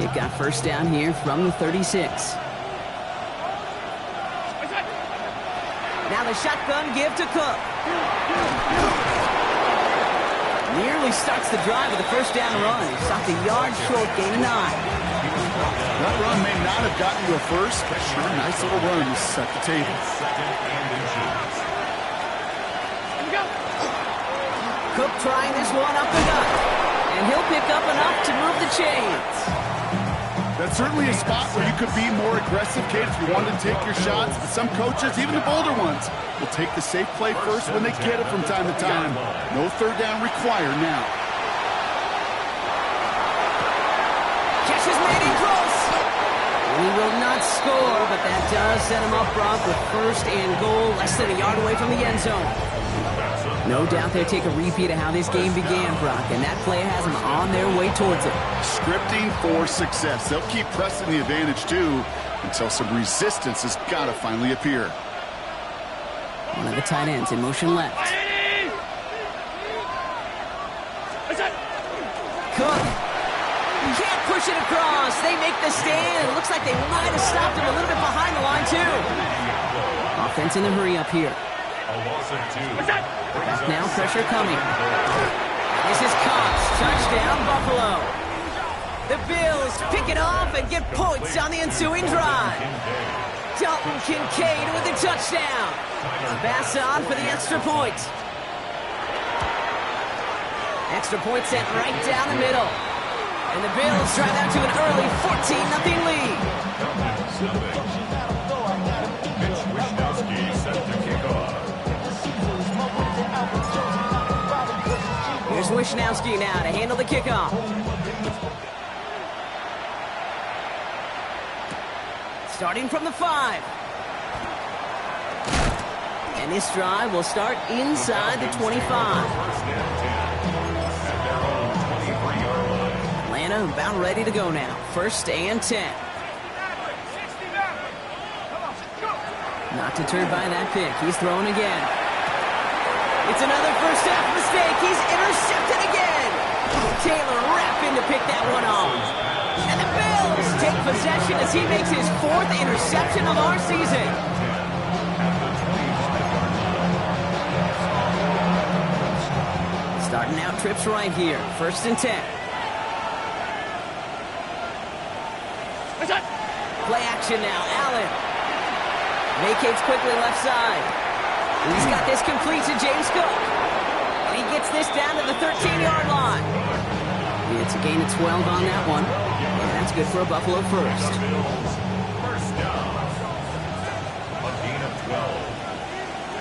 They've got first down here from the 36. Now the shotgun give to Cook. Nearly starts the drive with a first down run. He stopped a yard short, gain 9. That run may not have gotten you a first, but sure, nice little run to set the table. Cook trying this one up the gut, and he'll pick up enough to move the chains. That's certainly a spot where you could be more aggressive, Kate, if you wanted to take your shots. But some coaches, even the bolder ones, will take the safe play first when they get it from time to time. No third down required now. Catch is made in close. He will not score, but that does set him up, Brock, with first and goal, less than a yard away from the end zone. No doubt they'll take a repeat of how this game began, Brock, and that play has them on their way towards it. Scripting for success. They'll keep pressing the advantage, too, until some resistance has got to finally appear. One of the tight ends in motion left. Cook. Can't push it across. They make the stand. It looks like they might have stopped him a little bit behind the line, too. Offense in the hurry up here. Now pressure coming. This is Cox. Touchdown, Buffalo. The Bills pick it off and get points on the ensuing drive. Dalton Kincaid with the touchdown. Pass on for the extra point. Extra point sent right down the middle. And the Bills drive out to an early 14-0 lead. Here's Wishnowski now to handle the kickoff. Starting from the 5. And this drive will start inside the 25. Atlanta about ready to go now. First and 10. Not deterred by that pick. He's throwing again. It's another first half mistake. He's intercepted again. Taylor rapping to pick that one off. And the Bills take possession as he makes his 4th interception of our season. Starting out trips right here. First and 10. Play action now. Allen vacates quickly left side. He's got this complete to James Cook. And he gets this down to the 13-yard line. It's a gain of 12 on that one. And that's good for a Buffalo first. First down. A gain of 12.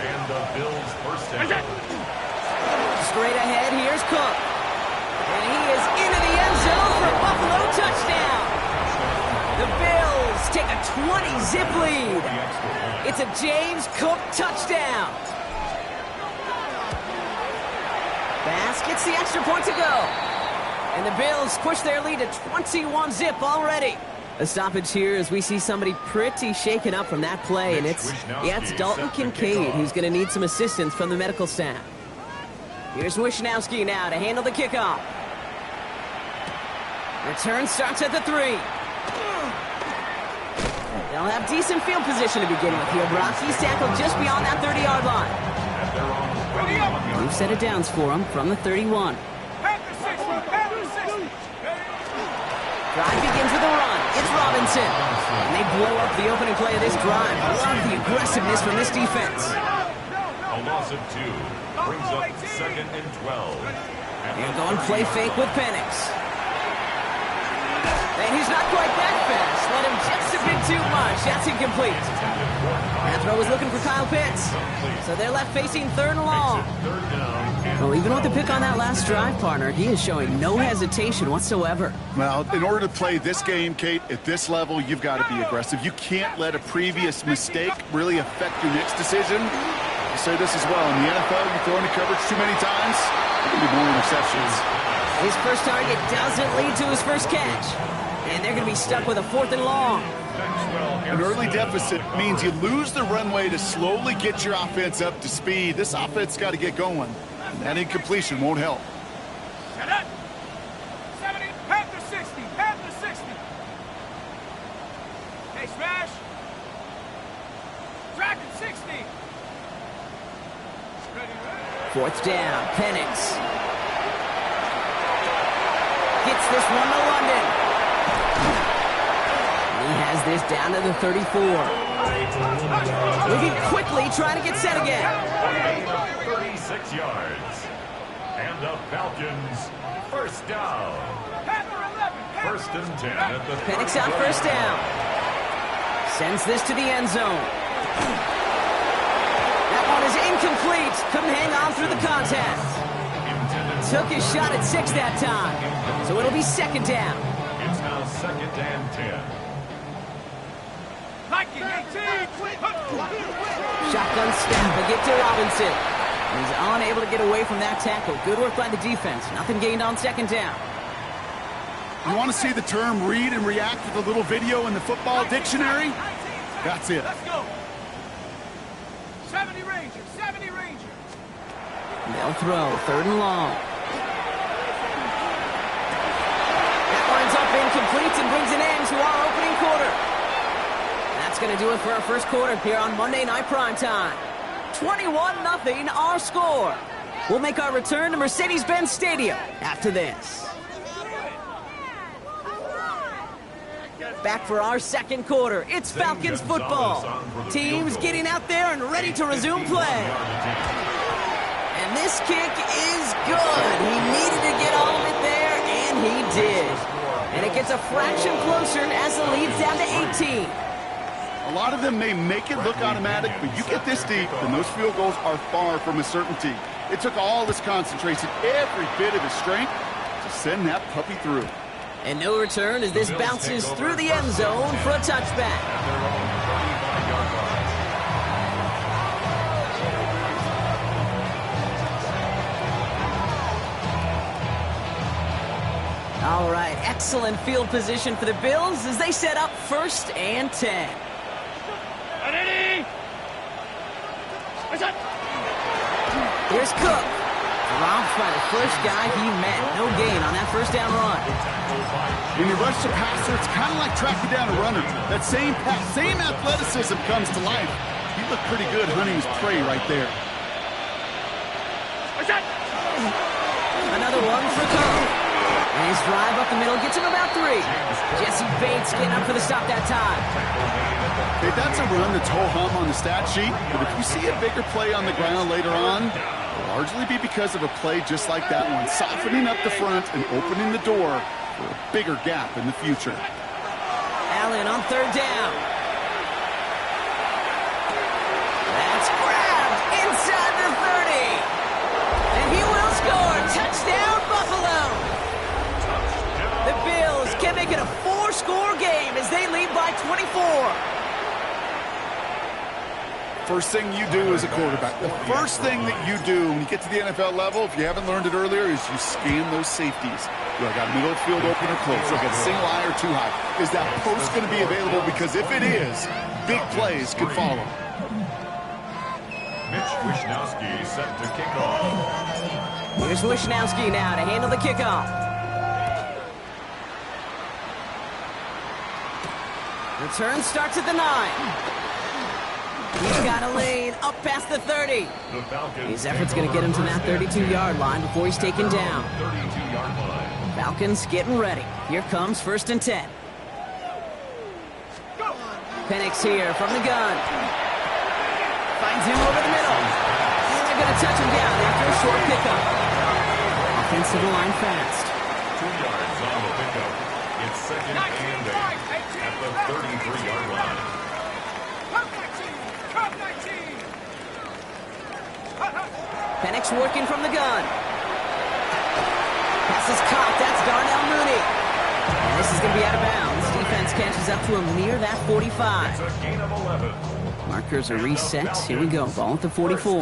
And the Bills first down. Straight ahead, here's Cook. And he is into the end zone for a Buffalo touchdown. The Bills take a 20-zip lead. It's a James Cook touchdown. Bass gets the extra point to go. And the Bills push their lead to 21-zip already. A stoppage here as we see somebody pretty shaken up from that play. And it's Dalton Kincaid who's going to need some assistance from the medical staff. Here's Wishnowski now to handle the kickoff. Return starts at the 3. They'll have decent field position to begin with here. Brock, he's tackled just beyond that 30-yard line. We've set it downs for him from the 31. Drive begins with a run. It's Robinson. And they blow up the opening play of this drive. I love the aggressiveness from this defense. A loss of 2 brings up 2nd and 12. They're going play fake with Penix. And he's not quite that fast. Let him just a bit too much. That's incomplete. That throw was looking for Kyle Pitts. So they're left facing 3rd and long. Well, even with the pick on that last drive, partner, he is showing no hesitation whatsoever. Well, in order to play this game, Kate, at this level, you've got to be aggressive. You can't let a previous mistake really affect your next decision. I say this as well. In the NFL, you throw into coverage too many times, there can be more interceptions. His first target doesn't lead to his first catch. And they're going to be stuck with a 4th and long. An early deficit means you lose the runway to slowly get your offense up to speed. This offense got to get going. That incompletion won't help. 4th down, Penix. Gets this one to London. And he has this down to the 34. Moving quickly, trying to get set again. 36 yards. And the Falcons, 1st down. 1st and 10 at the Penix on 1st down. Sends this to the end zone. That one is incomplete. Couldn't hang on through the contact. Took his shot at 6 that time. So it'll be 2nd down. It's now 2nd and 10. Shotgun snap, a get to Robinson. He's unable to get away from that tackle. Good work by the defense. Nothing gained on 2nd down. You want to see the term read and react with a little video in the football dictionary? That's it. Let's go. 70 Rangers, 70 Rangers. They'll throw, 3rd and long. That winds up incomplete and brings an end to our opening quarter. That's going to do it for our 1st quarter here on Monday Night Primetime. 21-0 our score. We'll make our return to Mercedes-Benz Stadium after this. Back for our 2nd quarter. It's Falcons football. Teams getting out there and ready to resume play. And this kick is good. He needed to get all of it there, and he did. And it gets a fraction closer as the lead's down to 18. A lot of them may make it look automatic, but you get this deep, and those field goals are far from a certainty. It took all his concentration, every bit of his strength, to send that puppy through. And no return as this bounces through the end zone for a touchback. All right, excellent field position for the Bills as they set up 1st and 10. Here's Cook. Dropped by the first guy he met. No gain on that 1st down run. When you rush the passer, it's kind of like tracking down a runner. That same pass, same athleticism comes to life. He looked pretty good hunting his prey right there. Another one for Cook. And his drive up the middle gets him about 3. Jesse Bates getting up for the stop that time. Hey, that's a run that's ho-hum on the stat sheet, but if you see a bigger play on the ground later on, it'll largely be because of a play just like that one, softening up the front and opening the door for a bigger gap in the future. Allen on 3rd down. That's grabbed inside the 30. And he will score. Touchdown, Buffalo. The Bills can make it a 4-score game as they lead by 24. First thing you do as a quarterback, the first thing that you do when you get to the NFL level, if you haven't learned it earlier, is you scan those safeties. Do I got middle field open or close? Do I got single eye or too high? Is that post going to be available? Because if it is, big plays could follow. Mitch Wishnowsky set to kick off. Here's Wishnowsky now to handle the kickoff. Return starts at the 9. He's got a lane up past the 30. His effort's going to get him to that 32-yard line before he's taken down. 32-yard line. Falcons getting ready. Here comes 1st and 10. Penix here from the gun. Finds him over the middle. And they're going to touch him down after a short pickup. Offensive line fast. 2 yards on the pickup. It's 2nd and 8 at the 33-yard line. Penix working from the gun. Pass is caught. That's Darnell Mooney. And this is going to be out of bounds. Defense catches up to him near that 45. It's a gain of 11. Markers are reset. Here we go. Ball at the 44.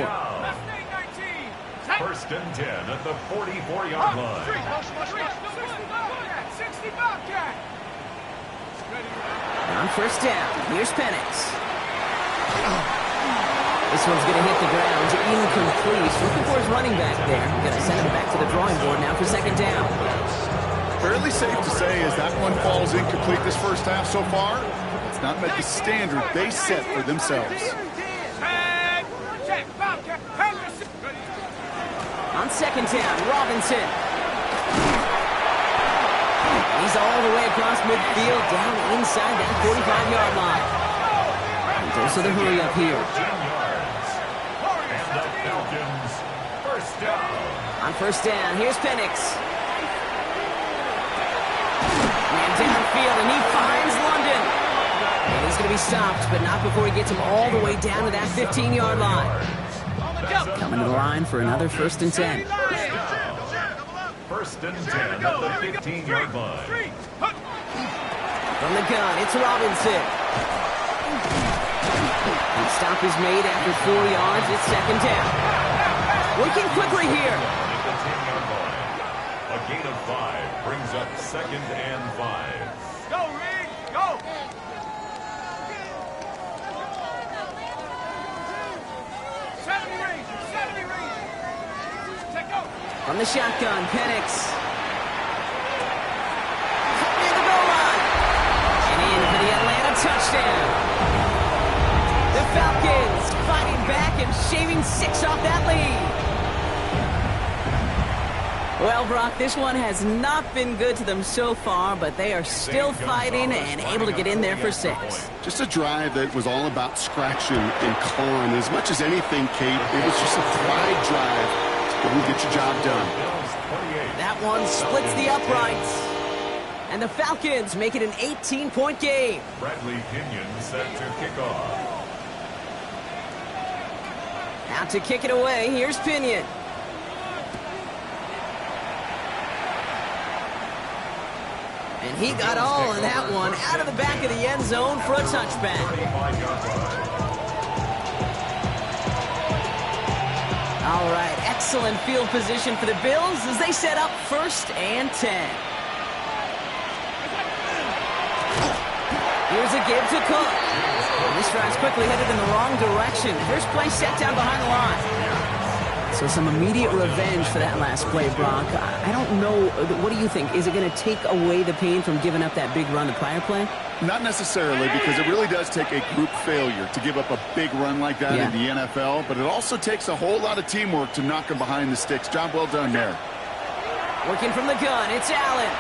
1st and 10 at the 44-yard line. On 1st down, here's Penix. This one's going to hit the ground. Incomplete. Looking for his running back there. Going to send him back to the drawing board now for 2nd down. Fairly safe to say as that one falls incomplete this first half so far, it's not met the standard they set for themselves. On second down, Robinson. He's all the way across midfield, down inside that 45-yard line. And those are the hurry up here. 10 yards. And the Falcons, first down. On first down, here's Penix. Man downfield, and he finds London. And he's going to be stopped, but not before he gets him all the way down to that 15-yard line. Coming to the line for another first and 10. First and 10 at the 15-yard line. From the gun, it's Robinson. And stop is made after 4 yards. It's second down. Working quickly here. At the 10-yard line. A gain of 5 brings up second and 5. Go, Reed, go! From the shotgun, Penix. Near the goal line. And in for the Atlanta touchdown. The Falcons fighting back and shaving 6 off that lead. Well, Brock, this one has not been good to them so far, but they are still fighting and able to get in there for 6. Just a drive that was all about scratching and clawing. As much as anything, Kate, it was just a pride drive. But we'll get your job done. That one splits the uprights. And the Falcons make it an 18-point game. Bradley Pinion set to kick off. Out to kick it away, here's Pinion. And he got all of that one out of the back of the end zone for a touchback. 35-yard line. All right, excellent field position for the Bills as they set up first and 10. Here's a give to Cook. This drive's quickly headed in the wrong direction. First play set down behind the line. So some immediate revenge for that last play, Brock. I don't know, what do you think? Is it going to take away the pain from giving up that big run the prior play? Not necessarily, because it really does take a group failure to give up a big run like that in the NFL, but it also takes a whole lot of teamwork to knock them behind the sticks. Job well done there. Working from the gun, it's Allen.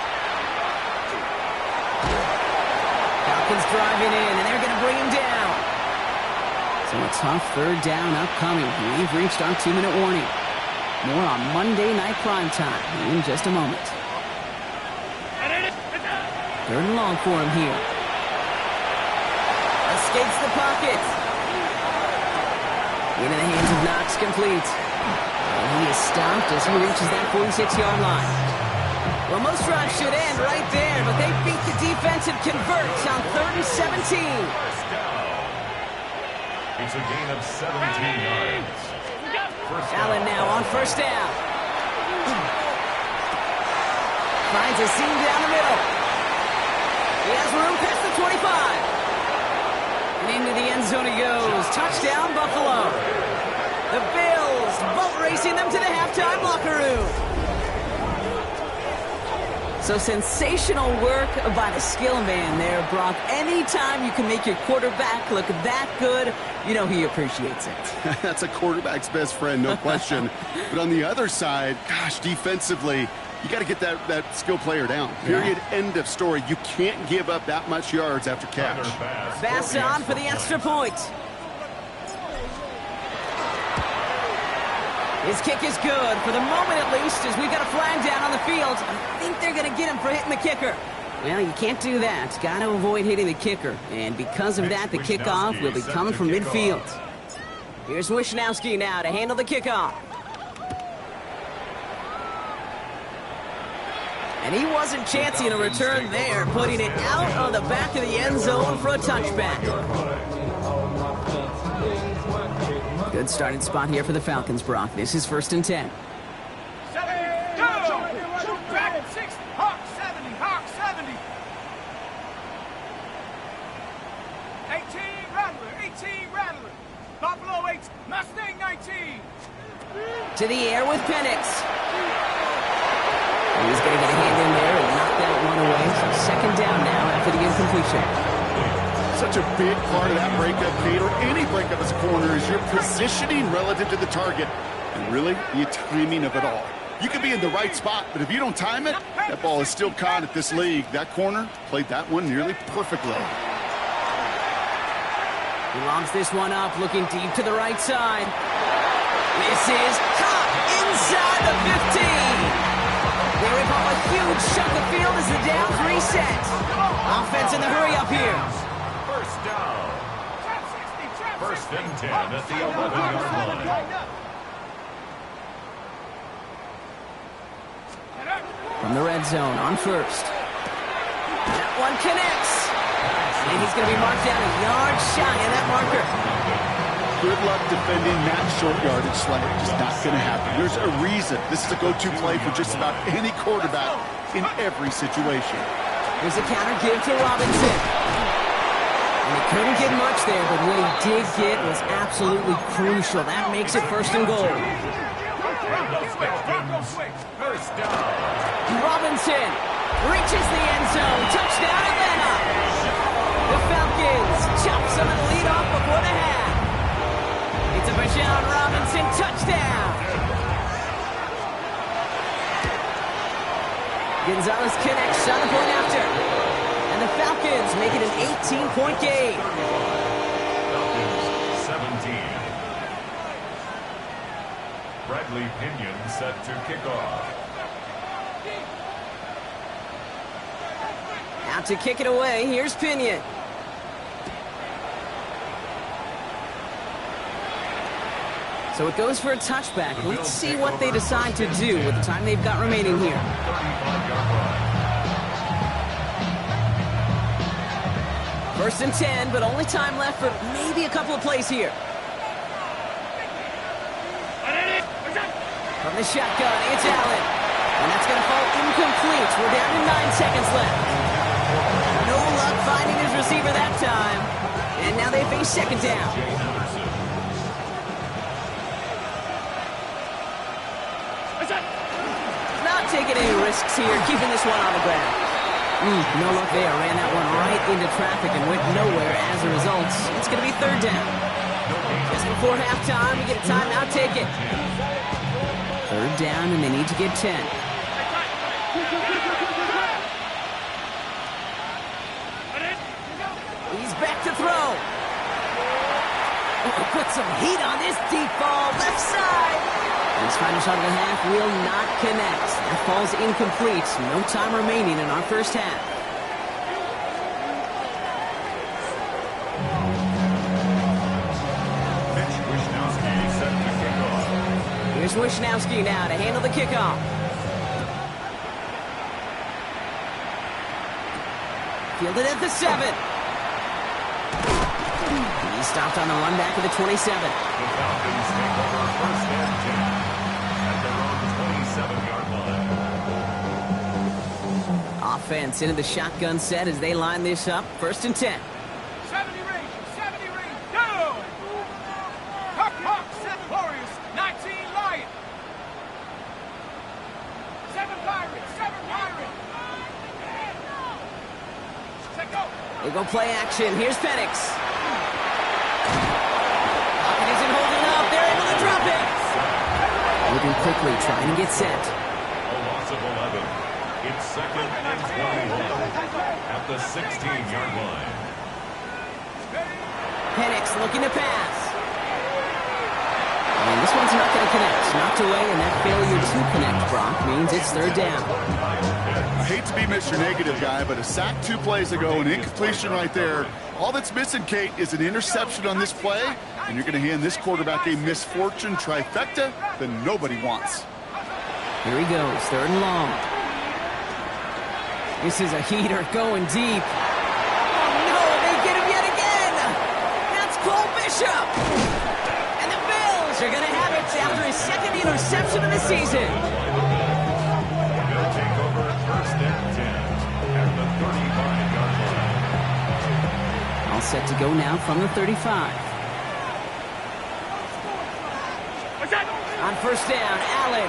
Falcons driving in, and they're going to bring him down. So a tough third down upcoming. We've reached our 2-minute warning. More on Monday Night Primetime in just a moment. Third and long for him here. Escapes the pocket. Into the hands of Knox, complete. And he is stopped as he reaches that 46-yard line. Well, most drives should end right there, but they beat the defense and convert on 3rd and 17. It's a gain of 17 yards. Allen now on first down. Finds a seam down the middle. He has room past the 25. And into the end zone he goes. Touchdown, Buffalo. The Bills boat racing them to the halftime locker room. So sensational work by the skill man there, Brock. Anytime you can make your quarterback look that good, you know he appreciates it. That's a quarterback's best friend, no question. But on the other side, gosh, defensively, you got to get that skill player down. Period. End of story. You can't give up that much yards after catch. Pass on for the extra point. His kick is good, for the moment at least, as we've got a flag down on the field. I think they're going to get him for hitting the kicker. Well, you can't do that. Got to avoid hitting the kicker. And because of that, the kickoff will be coming from midfield. Here's Wishnowski now to handle the kickoff. And he wasn't chancing a return there, putting it out on the back of the end zone for a touchback. Good starting spot here for the Falcons, Brock. This is 1st and 10. Back 60. Hawk 70. Hawk 70. 18 Rattler. 18 Rattler. Buffalo 8. Mustang 19. To the air with Penix. He's going to get a hand in there and knock that one away. So second down now after the incompletion. Such a big part of that breakup, Kate, or any breakup as a corner, is your positioning relative to the target. And really, the timing of it all. You could be in the right spot, but if you don't time it, that ball is still caught at this league. That corner played that one nearly perfectly. He lobs this one up, looking deep to the right side. This is caught inside the 15. They rip off a huge chunk of field as the downs reset. Offense in the hurry up here. First down. First and 10 at the 11-yard line. From the red zone on first. That one connects. And he's going to be marked down a yard shy of that marker. Good luck defending that short yardage sled. Just not going to happen. There's a reason this is a go-to play for just about any quarterback in every situation. There's a counter give to Robinson. And he couldn't get much there, but what he did get was absolutely crucial. That makes it first and goal. First down. Robinson reaches the end zone. Touchdown, Atlanta. The Falcons chop some of the lead off before the half. It's a Bijan Robinson touchdown. Gonzalez connects on the point after. And the Falcons make it an 18-point game. Falcons 17. Bradley Pinion set to kick off. Out to kick it away, here's Pinion. So it goes for a touchback. Let's see what they decide to do with the time they've got remaining here. 35-yard line. First and 10, but only time left for maybe a couple of plays here. From the shotgun, it's Allen. And that's going to fall incomplete. We're down to 9 seconds left. No luck finding his receiver that time. And now they face second down. Not taking any risks here, keeping this one on the ground. No luck there. Ran that one right into traffic and went nowhere as a result. It's going to be third down. Just before halftime, we get a timeout, take it. Third down, and they need to get 10. He's back to throw. Oh, put some heat on this deep ball, left side. And his final shot of the half will not connect. That fall's incomplete. No time remaining in our first half. Here's Wishnowski now to handle the kickoff. Fielded at the 7. He stopped on the run back of the 27. The Falcons take over first and 10 at their own 27-yard line. Offense into the shotgun set as they line this up. First and 10. 70 range, go! Hawk, 7 Warriors, 19 Lion. 7 Pirates, 7 Pirates. Set go. They go play action. Here's Penix. Pocket isn't holding up. They're able to drop it. Moving quickly, trying to get set. A loss of 11. It's second and 21 at the 16-yard line. Penix looking to pass. And this one's not going to connect. Knocked away, and that failure to connect, Brock, means it's third down. I hate to be Mr. Negative guy, but a sack 2 plays ago, an incompletion right there. All that's missing, Kate, is an interception on this play, and you're going to hand this quarterback a misfortune trifecta that nobody wants. Here he goes, third and long. This is a heater going deep. Oh, no, they get him yet again. That's Cole Bishop. And the Bills are going to have it after his second interception of the season. They'll take over first and 10 at the 35-yard line. All set to go now from the 35. On first down, Allen.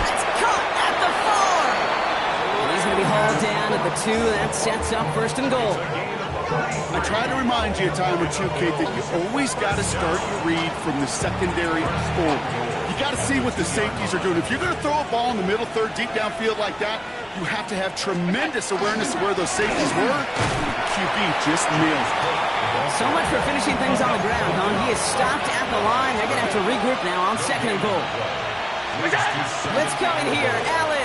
It's caught at the 4. And he's going to be hauled down at the 2. That sets up first and goal. Gain of I try to remind you a time or two, Kate, that you always got to start your read from the secondary forward. You got to see what the safeties are doing. If you're going to throw a ball in the middle third, deep downfield like that, you have to have tremendous awareness of where those safeties were. QB just nails it. So much for finishing things on the ground, huh? He is stopped at the line. They're going to have to regroup now on 2nd and goal. Blitz coming here. Allen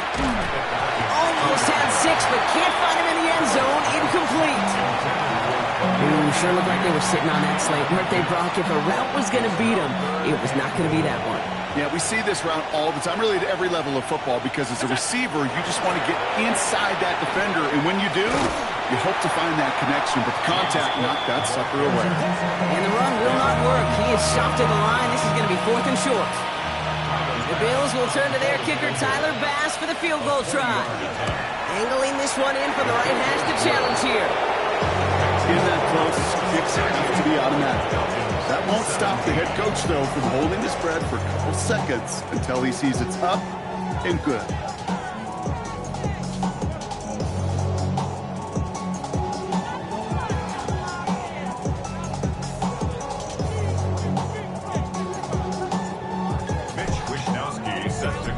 almost had 6, but can't find him in the end zone. Incomplete. Ooh, sure looked like they were sitting on that slate. Weren't they, Brock? If a route was going to beat them, it was not going to be that one. Yeah, we see this route all the time, really at every level of football, because as a receiver, you just want to get inside that defender, and when you do, you hope to find that connection, but the contact knocked that sucker away. And the run will not work. He is stopped at the line. This is going to be 4th and short. The Bills will turn to their kicker, Tyler Bass, for the field goal try. Angling this one in from the right hash to challenge here. In that close, kicks have to be automatic. That won't stop the head coach, though, from holding his breath for a couple seconds until he sees it's up and good.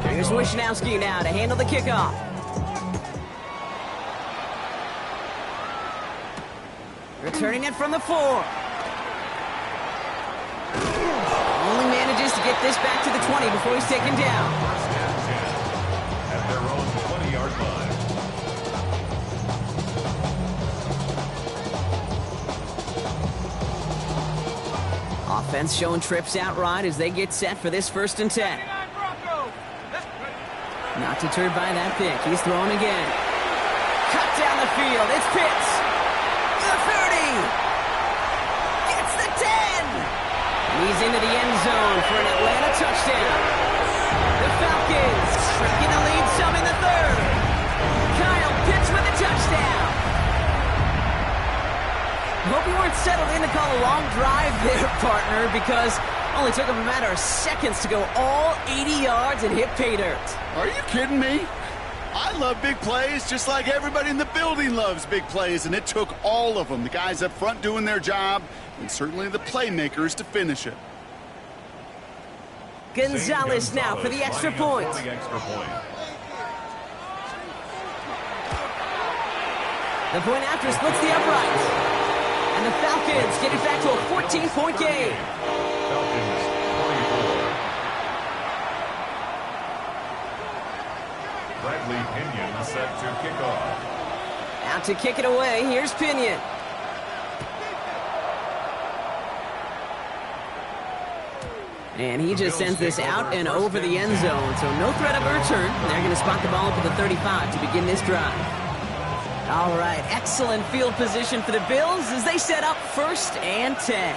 Here's Wishnowski now to handle the kickoff. Returning it from the 4. Only manages to get this back to the 20 before he's taken down. First and 10 at their own 20-yard line. Offense showing trips outright as they get set for this 1st and 10. Not deterred by that pick. He's throwing again. Cut down the field. It's Pitts. The 30. Gets the 10. He's into the end zone for an Atlanta touchdown. The Falcons shrinking the lead some in the 3rd. Kyle Pitts with a touchdown. Hope you weren't settled in to call a long drive there, partner, because only took him a matter of seconds to go all 80 yards and hit pay dirt. Are you kidding me? I love big plays just like everybody in the building loves big plays, and it took all of them, the guys up front doing their job, and certainly the playmakers to finish it. Gonzalez now for the extra point. The point after splits the uprights. And the Falcons get it back to a 14-point game. Falcons 44. Bradley Pinion set to kick off. Out to kick it away. Here's Pinion. And he just sends this out and over the end zone. So no threat of a return. They're going to spot the ball up at the 35 to begin this drive. All right, excellent field position for the Bills as they set up 1st and 10.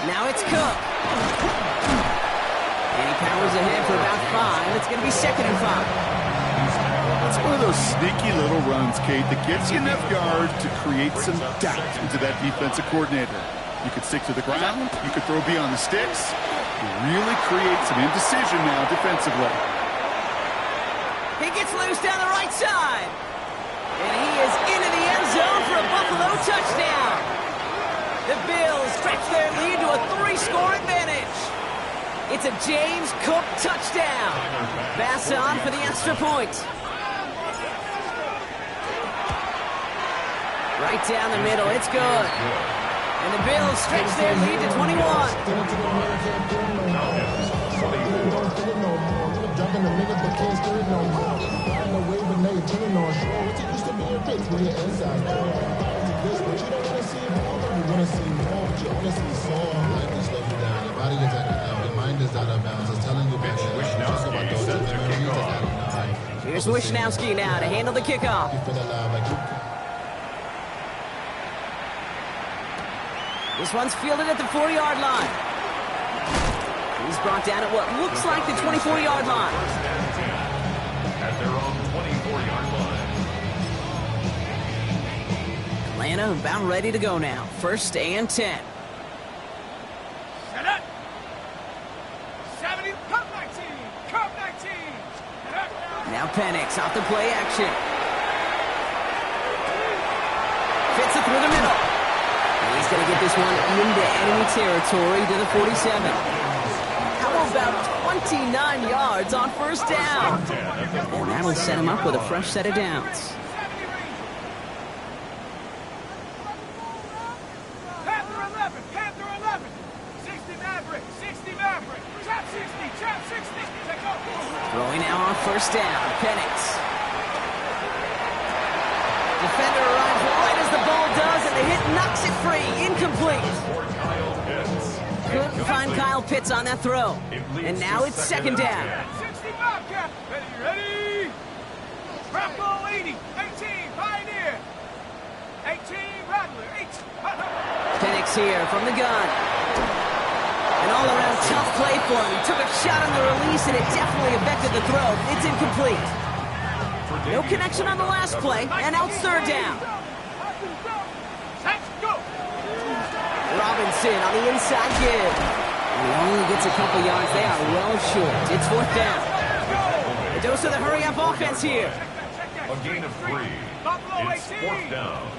Now it's Cook. And he powers ahead for about 5. It's going to be 2nd and 5. It's one of those sneaky little runs, Kate, that gets you enough yards to create some doubt into that defensive coordinator. You could stick to the ground. You could throw beyond the sticks. Really create some indecision now defensively. He gets loose down the right side. And he is into the end zone for a Buffalo touchdown. The Bills stretch their lead to a 3-score advantage. It's a James Cook touchdown. Bass on for the extra point. Right down the middle. It's good. And the Bills stretch their lead to 21. Here's Wishnowski now to handle the kickoff. This one's fielded at the 40-yard line. He's brought down at what looks like the 24-yard line. At their own 24-yard line. Atlanta about ready to go now. 1st and 10. Set up. 70, Cup 19. Cup 19. Now Penix off the play action. through the middle. And he's going to get this one into enemy territory to the 47. How about 29 yards on first down? And that'll set him up with a fresh set of downs. Throwing now on first down. Penix. Defender arrives right as the ball does, and the hit knocks it free. Incomplete. Couldn't find Kyle Pitts on that throw. And now it's second down. 60 Bobcat. Ready? Rambo 80. 18 Pioneer. 18 Rattler. 8. Penix here from the gun. An all-around tough play for him. He took a shot on the release, and it definitely affected the throw. It's incomplete. No connection on the last play, and now it's third down. Robinson on the inside give. And he only gets a couple yards. They are well short. It's fourth down. A dose of the hurry-up offense here. A gain of 3. It's fourth down.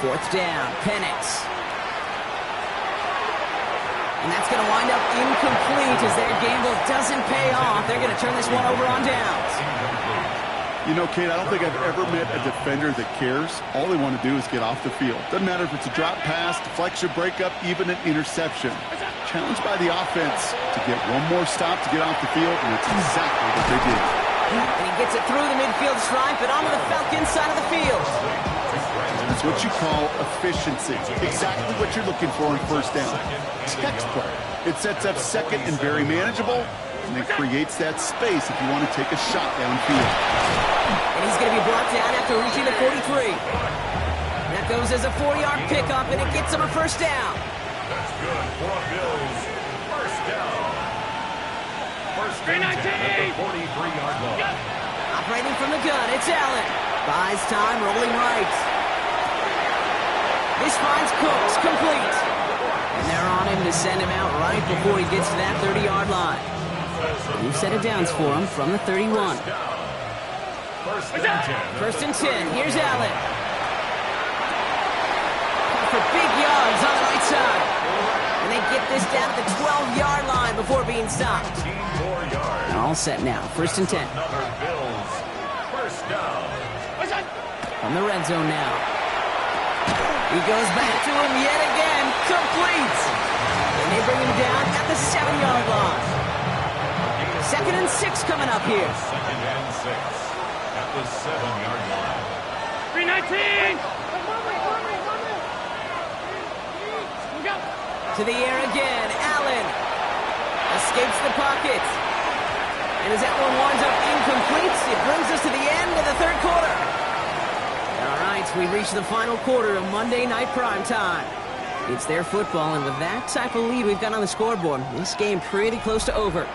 Fourth down. Penix. And that's going to wind up incomplete as their gamble doesn't pay off. They're going to turn this one over on downs. You know, Kate, I don't think I've ever met a defender that cares. All they want to do is get off the field. Doesn't matter if it's a drop pass, deflection, breakup, even an interception. Challenged by the offense to get one more stop to get off the field, and it's exactly what they did. And he gets it through the midfield stripe and onto the Falcons side of the field. That's what you call efficiency. Exactly what you're looking for on first down. Textbook. It sets up second and very manageable, and it creates that space if you want to take a shot downfield. And he's going to be brought down after reaching the 43. That goes as a 4-yard pickup, and it gets him a first down. That's good for a Bills. First down. First down at the 43-yard line. Operating from the gun, it's Allen. Buys time, rolling right. This finds Cooks, complete. And they're on him to send him out right before he gets to that 30-yard line. New set of downs for him from the 31. First and 10. Here's Allen. For big yards on the right side. And they get this down at the 12-yard line before being stopped. And all set now. First and 10. First down. From the red zone now. He goes back to him yet again. Complete. And they bring him down at the 7-yard line. Second and 6 coming up here. Second and 6 at the 7-yard line. 319. To the air again. Allen escapes the pocket. And as that one winds up incomplete, it brings us to the end of the third quarter. All right, we reach the final quarter of Monday Night Primetime. It's their football, and with that type of lead we've got on the scoreboard, this game pretty close to over.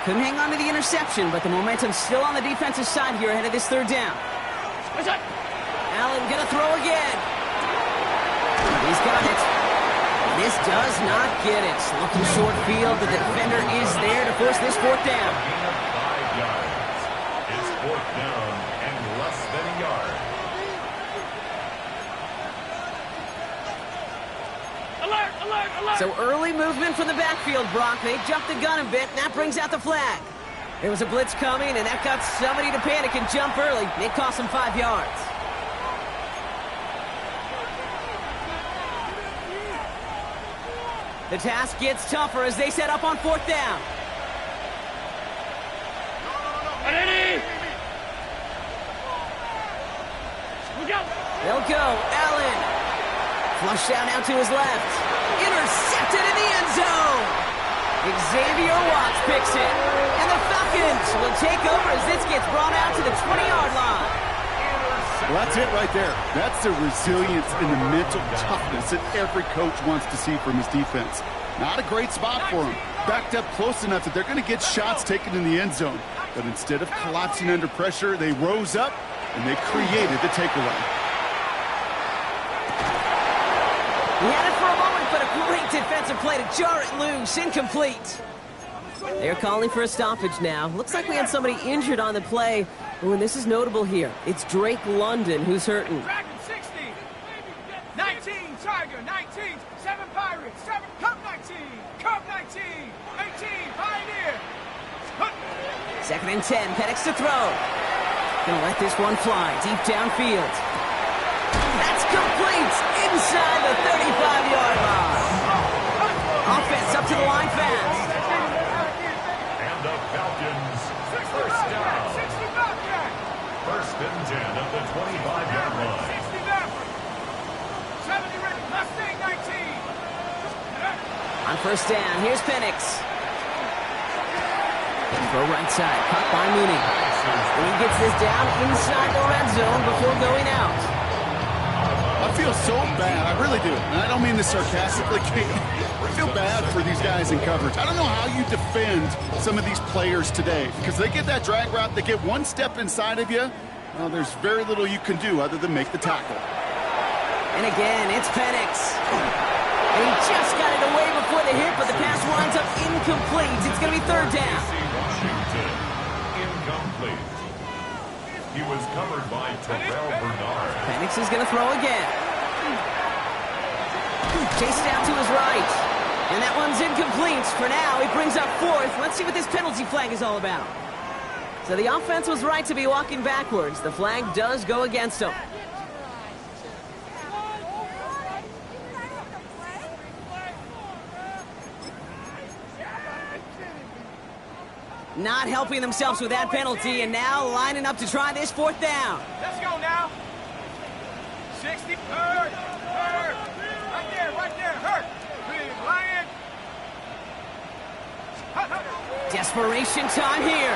Couldn't hang on to the interception, but the momentum's still on the defensive side here ahead of this third down. Allen gonna throw again. He's got it. This does not get it. Looking short field, but the defender is there to force this fourth down. 5 yards. It's fourth down and less than a yard. Alert, alert, alert. So early movement from the backfield, Brock. They jumped the gun a bit, and that brings out the flag. There was a blitz coming, and that got somebody to panic and jump early. It cost them 5 yards. The task gets tougher as they set up on fourth down. Ready? They'll go. Allen. Flushed out now to his left. Intercepted in the end zone. Xavier Watts picks it. And the Falcons will take over as this gets brought out to the 20-yard line. Well, that's it right there. That's the resilience and the mental toughness that every coach wants to see from his defense. Not a great spot for him. Backed up close enough that they're going to get shots taken in the end zone. But instead of collapsing under pressure, they rose up and they created the takeaway. He had it for a moment, but a great defensive play to jar it loose. Incomplete. They're calling for a stoppage now. Looks like we had somebody injured on the play. Oh, and this is notable here. It's Drake London who's hurting. Dragon 60. 19 Tiger. 19. 7 Pirates. 7 Cub 19. Cub 19. 18 Pioneer. 2nd and 10. Penix to throw. Gonna let this one fly deep downfield. That's complete inside the 35-yard line. Offense up to the line fast. And the Falcons, first down. 1st and 10 at the 25-yard line. 70 ready. Mustang 19. On 1st down, here's Penix. Go right side, caught by Mooney. And he gets this down inside the red zone before going out. I feel so bad. I really do. And I don't mean this sarcastically. I feel bad for these guys in coverage. I don't know how you defend some of these players today because they get that drag route, they get one step inside of you. Well, there's very little you can do other than make the tackle. And again, it's Penix. And he just got it away before the hit, but the pass winds up incomplete. It's going to be 3rd down. Washington, incomplete. He was covered by Terrell Bernard. Penix is going to throw again. Chased out to his right. And that one's incomplete. For now, he brings up 4th. Let's see what this penalty flag is all about. So the offense was right to be walking backwards. The flag does go against them. Not helping themselves with that penalty, and now lining up to try this 4th down. Let's go now. 60. Hurt. Right there. Hurt. Big Lion. Desperation time here.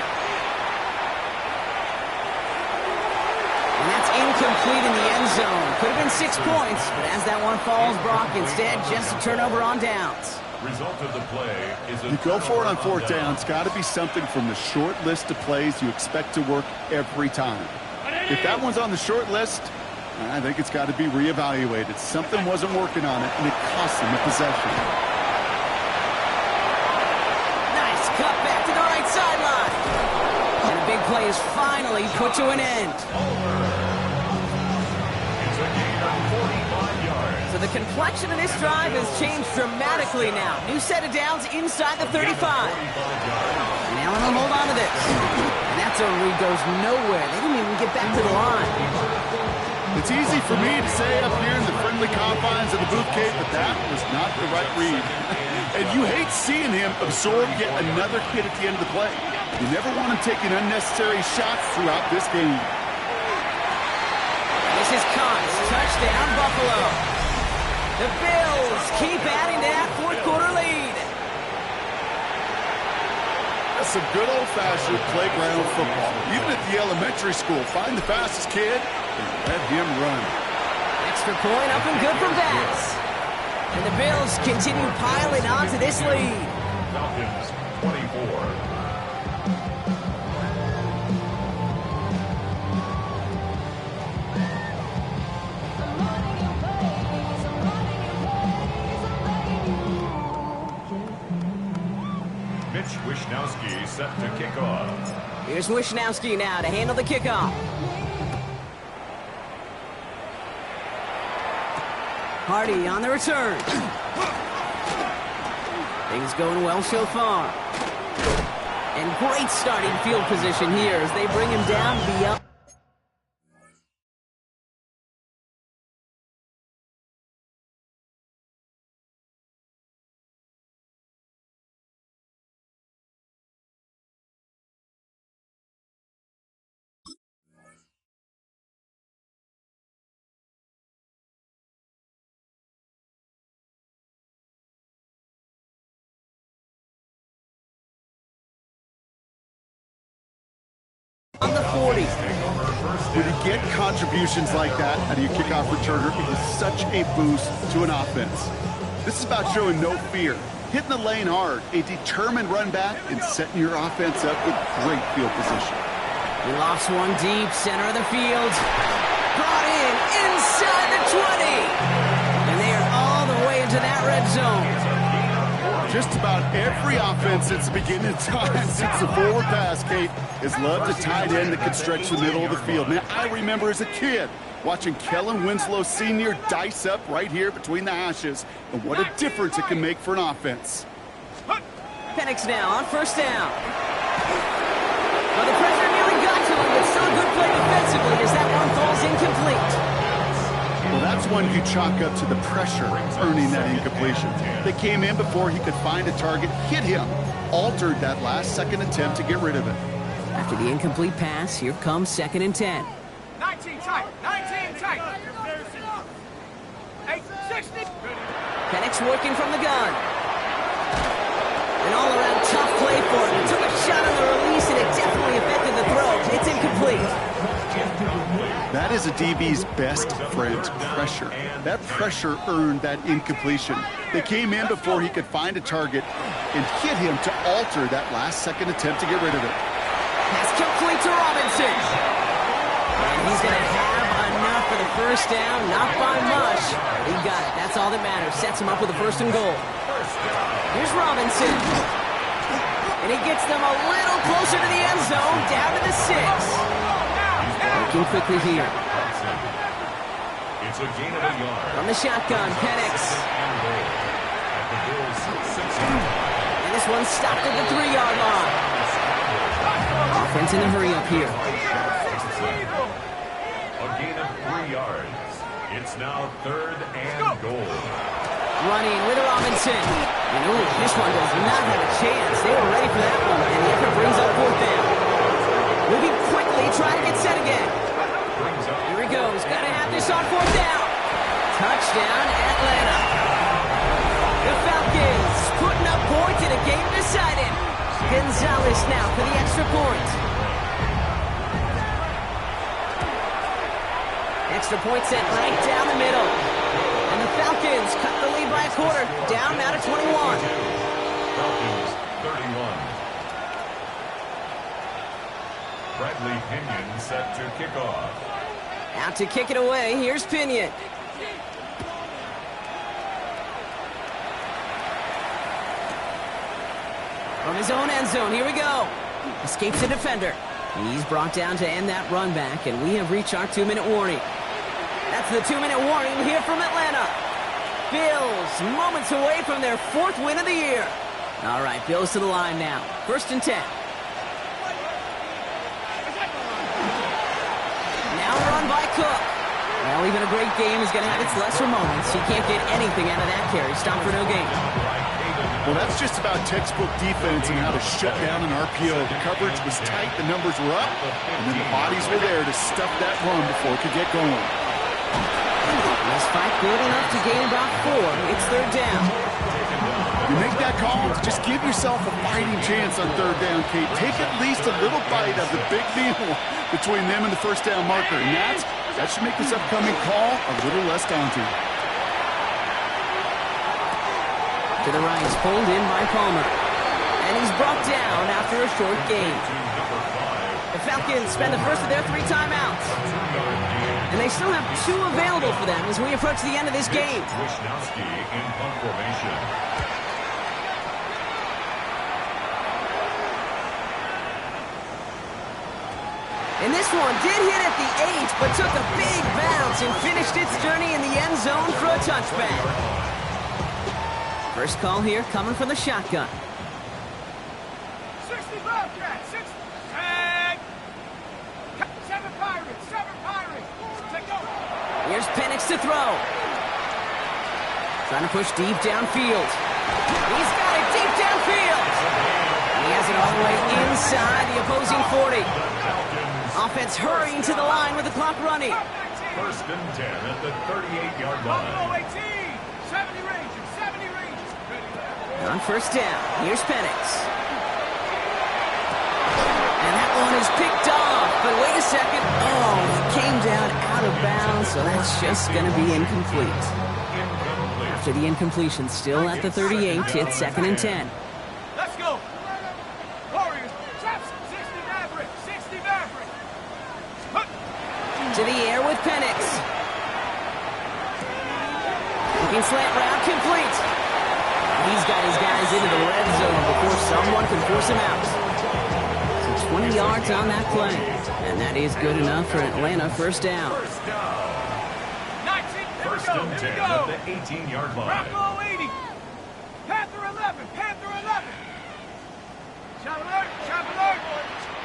And that's incomplete in the end zone. Could have been 6 points, but as that one falls, Brock, instead just a turnover on downs. Result of the play is a You go for it on 4th down. down. It's got to be something from the short list of plays you expect to work every time. If that one's on the short list, I think it's got to be reevaluated. Something wasn't working on it, and it cost them a possession. Nice cut back to the right sideline. And a big play is finally put to an end. It's a gain of 45 yards. So the complexion of this drive has changed dramatically now. New set of downs inside the 35. Now I'm going to hold on to this. And that's a read goes nowhere. They didn't even get back to the line. It's easy for me to say up here in the friendly confines of the booth, Kate, but that was not the right read. And you hate seeing him absorb yet another hit at the end of the play. You never want him taking unnecessary shots throughout this game. This is Cox. Touchdown, Buffalo. The Bills keep adding to that 4th quarter lead. That's some good old-fashioned playground football. Even at the elementary school, find the fastest kid and let him run. Extra point up and good from Bass. And the Bills continue piling on to this lead. Falcons 24. Mitch Wishnowsky set to kick off. Here's Wishnowsky now to handle the kickoff. Hardy on the return. Things going well so far. And great starting field position here as they bring him down beyond. On the 40. When you get contributions like that out of your kickoff returner, it is such a boost to an offense. This is about showing no fear, hitting the lane hard, a determined run back, and setting your offense up with great field position. He lofts one deep, center of the field. Brought in inside the 20. And they are all the way into that red zone. Just about every offense since the beginning of time, since the forward pass, Kate, has loved a tight end that could stretch the middle of the field. Man, I remember as a kid watching Kellen Winslow Sr. dice up right here between the hashes, and what a difference it can make for an offense. Penix now on first down. Well, the pressure nearly got to him, but still a good play defensively as that one falls incomplete. Well, that's one you chalk up to the pressure earning that incompletion. They came in before he could find a target, hit him, altered that last-second attempt to get rid of it. After the incomplete pass, here comes 2nd and 10. 19 tight, 19 tight. 860. Penix working from the gun. An all-around tough play for him. He took a shot on the release, and it definitely affected the throw. It's incomplete. That is a DB's best friend, pressure. That pressure earned that incompletion. They came in before he could find a target and hit him to alter that last-second attempt to get rid of it. Pass complete to Robinson. And he's going to have enough for the first down. Not by much. He got it. That's all that matters. Sets him up with a 1st and goal. Here's Robinson. And he gets them a little closer to the end zone, down to the 6. Working quickly here. It's a gain of a yard. From the shotgun, Penix. And this one's stopped at the 3-yard line. Offense in a hurry up here. A gain of 3 yards. It's now 3rd and goal. Running with Robinson. And ooh, this one does not have a chance. They were ready for that one, and the effort brings up 4th down. Moving quickly, trying to get set again. Here he goes. Got to have this on 4th down. Touchdown, Atlanta. The Falcons putting up points in a game decided. Gonzalez now for the extra point. Extra point sent right down the middle. And the Falcons cut the lead by a quarter. Down now to 21. Falcons 31. Bradley Pinion set to kick off. Out to kick it away. Here's Pinion. From his own end zone, here we go. Escapes the defender. He's brought down to end that run back, and we have reached our 2-minute warning. That's the 2-minute warning here from Atlanta. Bills moments away from their 4th win of the year. All right, Bills to the line now. 1st and 10. Now run by Cook. Well, even a great game is going to have its lesser moments. He can't get anything out of that carry. Stop for no gain. Well, that's just about textbook defense and how to shut down an RPO. The coverage was tight, the numbers were up, and then the bodies were there to stuff that run before it could get going. This fight good enough to gain about 4. It's 3rd down. You make that call, just give yourself a fighting chance on 3rd down, Kate. Take at least a little bite of the big meal between them and the 1st down marker, and that should make this upcoming call a little less daunting. To the right, pulled in by Palmer. And he's brought down after a short gain. The Falcons spend the first of their 3 timeouts. And they still have 2 available for them as we approach the end of this game. Wisnowski in punt formation. And this one did hit at the 8, but took a big bounce and finished its journey in the end zone for a touchback. First call here coming from the shotgun. 65 cats, 6 tag. 7 Pirates, 7 Pirates. Take over. Here's Penix to throw. Trying to push deep downfield. He's got it deep downfield. And he has it all the way inside the opposing 40. Offense hurrying to the line with the clock running. 1st and 10 at the 38-yard line. 18, 70 Rangers, 70 Rangers. On 1st down, here's Penix. And that one is picked off, but wait a second. Oh, it came down out of bounds, so that's just going to be incomplete. After the incompletion, still at the 38, it's 2nd and 10. Let's go. Warriors, traps, 60 Maverick, 60 Maverick. To the air with Penix. Looking slant route complete. He he's got his guys into the red zone before someone can force him out. So 20 yards on that play. And that is good enough for Atlanta first down. First down. 19, First and 10 at the 18-yard line. Bronco 80. Panther 11. Panther 11. Shot alert. Shot alert.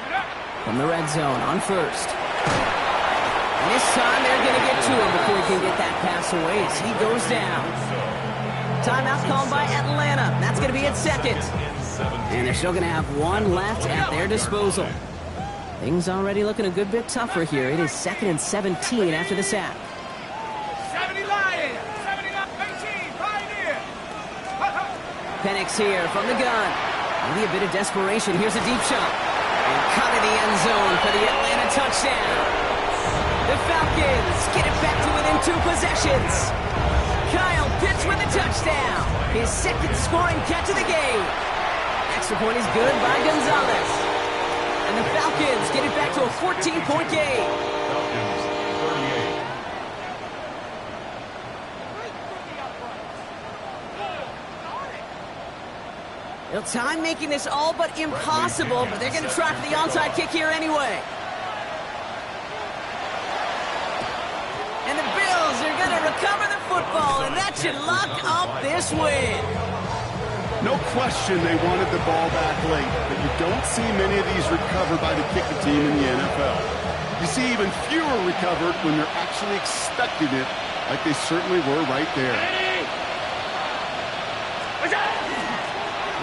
Get up. From the red zone on first. And this time they're going to get to him before he can get that pass away as he goes down. Timeout called by Atlanta. That's going to be at second. And they're still going to have one left at their disposal. Things already looking a good bit tougher here. It is 2nd and 17 after the sack. 70 Lion. 70 18. Pioneer. Penix here from the gun. Maybe a bit of desperation. Here's a deep shot. And cut in the end zone for the Atlanta touchdown. The Falcons get it back to within 2 possessions. Kyle Pitts with a touchdown. His second scoring catch of the game. Extra point is good by Gonzalez. And the Falcons get it back to a 14-point game. Falcons 38. They'll time making this all but impossible, but they're going to try for the onside kick here anyway. And the Bills are going to recover the football, and that should lock up this win. No question they wanted the ball back late, but you don't see many of these recovered by the kicking team in the NFL. You see even fewer recovered when they're actually expecting it, like they certainly were right there.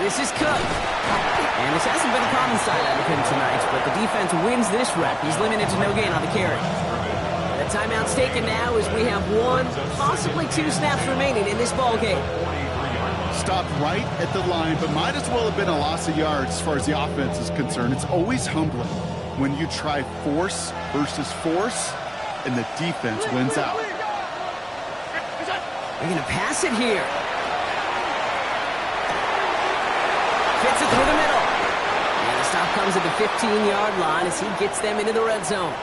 This is Cook. And this hasn't been a common sight out of him tonight, but the defense wins this rep. He's limited to no gain on the carry. The timeout's taken now as we have 1, possibly 2 snaps remaining in this ball game. Stopped right at the line, but might as well have been a loss of yards as far as the offense is concerned. It's always humbling when you try force versus force, and the defense wins out. They're going to pass it here. Fits it through the middle. And the stop comes at the 15-yard line as he gets them into the red zone.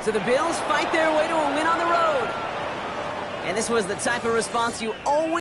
So the Bills fight their way to a win on the road. And this was the type of response you always